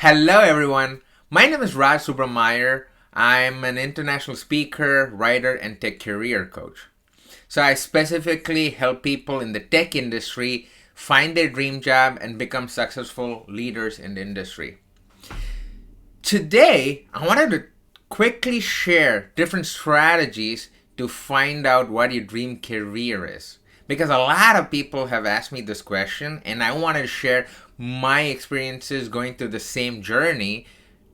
Hello, everyone. My name is Raj Subramaier. I'm an international speaker, writer, and tech career coach. So, I specifically help people in the tech industry find their dream job and become successful leaders in the industry. Today, I wanted to quickly share different strategies to find out what your dream career is. Because a lot of people have asked me this question, and I wanted to share my experiences going through the same journey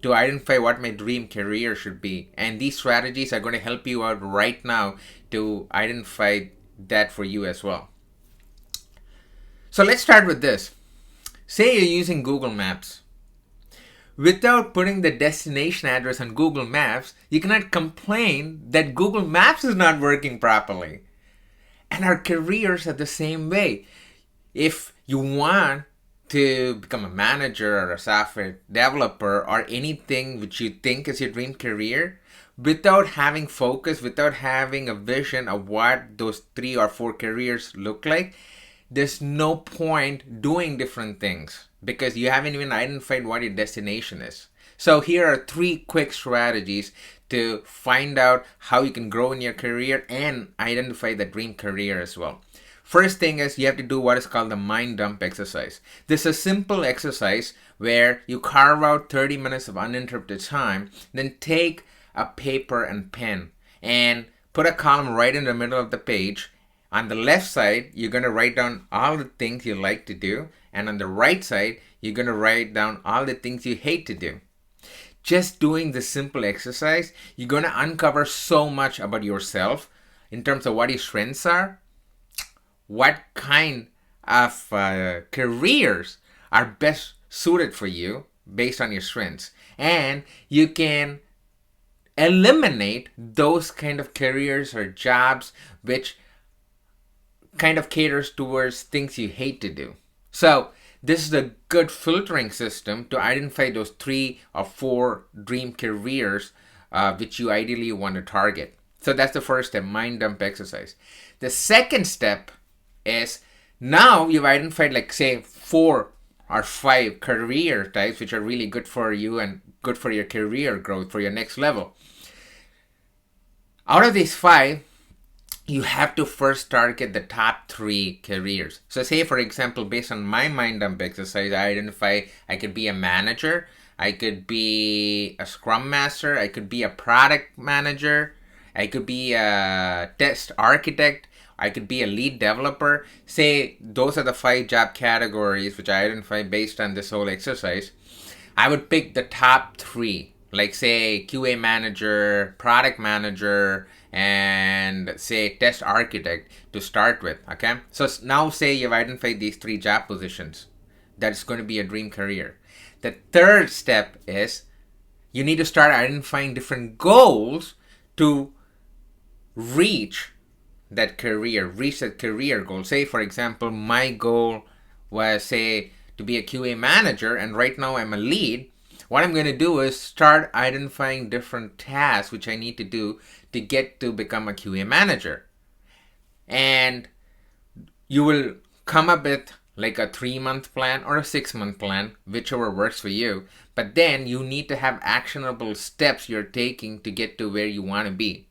to identify what my dream career should be. And these strategies are going to help you out right now to identify that for you as well. So let's start with this. Say you're using Google Maps. Without putting the destination address on Google Maps, you cannot complain that Google Maps is not working properly. And our careers are the same way. If you want to become a manager or a software developer or anything which you think is your dream career, without having focus, without having a vision of what those 3 or 4 careers look like, there's no point doing different things because you haven't even identified what your destination is. So here are 3 quick strategies to find out how you can grow in your career and identify the dream career as well. First thing is you have to do what is called the mind dump exercise. This is a simple exercise where you carve out 30 minutes of uninterrupted time, then take a paper and pen and put a column right in the middle of the page. On the left side, you're going to write down all the things you like to do, and on the right side, you're going to write down all the things you hate to do. Just doing this simple exercise, you're going to uncover so much about yourself in terms of what your strengths are, what kind of careers are best suited for you based on your strengths. And you can eliminate those kind of careers or jobs which kind of caters towards things you hate to do. So this is a good filtering system to identify those 3 or 4 dream careers which you ideally want to target. So that's the first step, mind dump exercise. The second step is now you've identified like say 4 or 5 career types which are really good for you and good for your career growth for your next level. Out of these 5, you have to first target the top 3 careers. So say for example, based on my mind dump exercise, I identify I could be a manager, I could be a scrum master, I could be a product manager, I could be a test architect, I could be a lead developer. Say those are the 5 job categories which I identify based on this whole exercise. I would pick the top 3, like say QA manager, product manager, and say test architect to start with. Okay, so now say you've identified these 3 job positions. That's going to be a dream career. The third step is you need to start identifying different goals to reach that career goal. Say for example, my goal was say to be a QA manager, and right now I'm a lead. What I'm going to do is start identifying different tasks which I need to do to get to become a QA manager. And you will come up with like a 3-month plan or a 6-month plan, whichever works for you. But then you need to have actionable steps you're taking to get to where you want to be.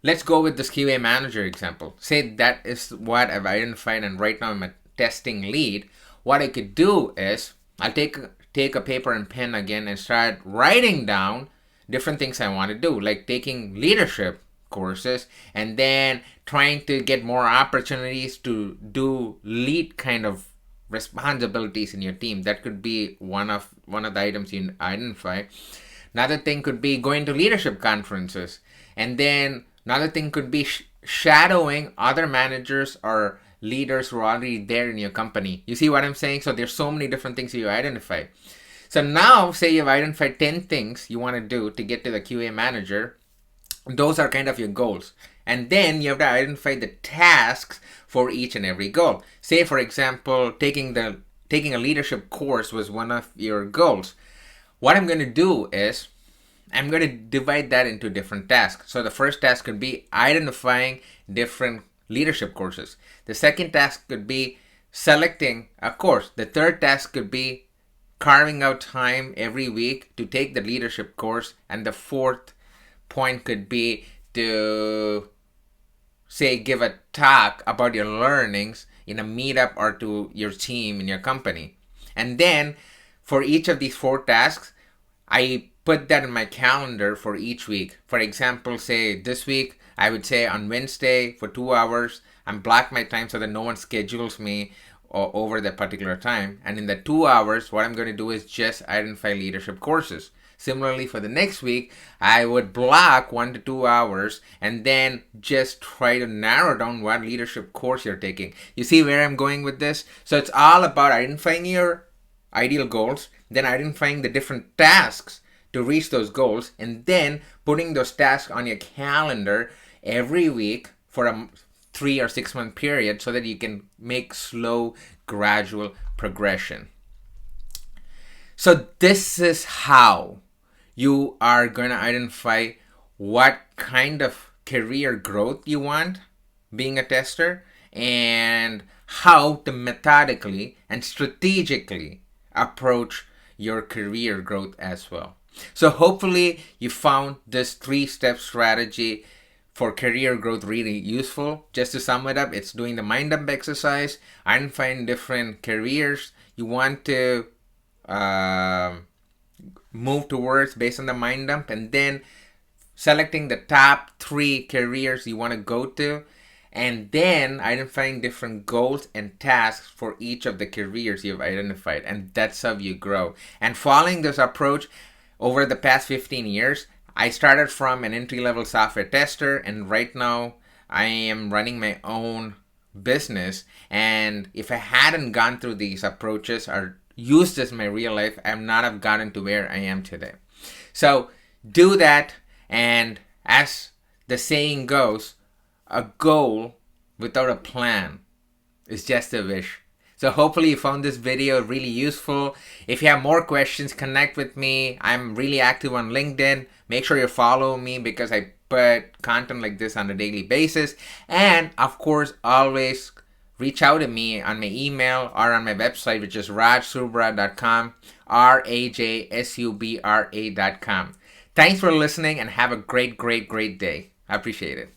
Let's go with this QA manager example. Say that is what I've identified, and right now I'm a testing lead. What I could do is I'll take a paper and pen again and start writing down different things I want to do, like taking leadership courses and then trying to get more opportunities to do lead kind of responsibilities in your team. That could be one of the items you identify. Another thing could be going to leadership conferences, and then another thing could be shadowing other managers or leaders who are already there in your company. You see what I'm saying? So there's so many different things you identify. So now say you've identified 10 things you want to do to get to the QA manager. Those are kind of your goals. And then you have to identify the tasks for each and every goal. Say for example, taking a leadership course was one of your goals. What I'm going to do is I'm going to divide that into different tasks. So the first task could be identifying different leadership courses. The second task could be selecting a course. The third task could be carving out time every week to take the leadership course. And the fourth point could be to, say, give a talk about your learnings in a meetup or to your team in your company. And then for each of these 4 tasks, I put that in my calendar for each week. For example, say this week, I would say on Wednesday for 2 hours, I'm block my time so that no one schedules me over that particular time. And in the 2 hours, what I'm going to do is just identify leadership courses. Similarly, for the next week, I would block 1 to 2 hours and then just try to narrow down what leadership course you're taking. You see where I'm going with this? So it's all about identifying your ideal goals, then identifying the different tasks to reach those goals, and then putting those tasks on your calendar every week for a 3 or 6 month period so that you can make slow, gradual progression. So this is how you are going to identify what kind of career growth you want being a tester, and how to methodically and strategically approach your career growth as well. So hopefully you found this 3-step strategy for career growth really useful. Just to sum it up, it's doing the mind dump exercise, identifying different careers you want to move towards based on the mind dump, and then selecting the top 3 careers you want to go to, and then identifying different goals and tasks for each of the careers you've identified. And that's how you grow. And following this approach over the past 15 years, I started from an entry-level software tester, and right now I am running my own business. And if I hadn't gone through these approaches or used this in my real life, I would not have gotten to where I am today. So do that, and as the saying goes, a goal without a plan is just a wish. So hopefully you found this video really useful. If you have more questions, connect with me. I'm really active on LinkedIn. Make sure you follow me because I put content like this on a daily basis. And of course, always reach out to me on my email or on my website, which is rajsubra.com, RAJSUBRA.com. Thanks for listening and have a great day. I appreciate it.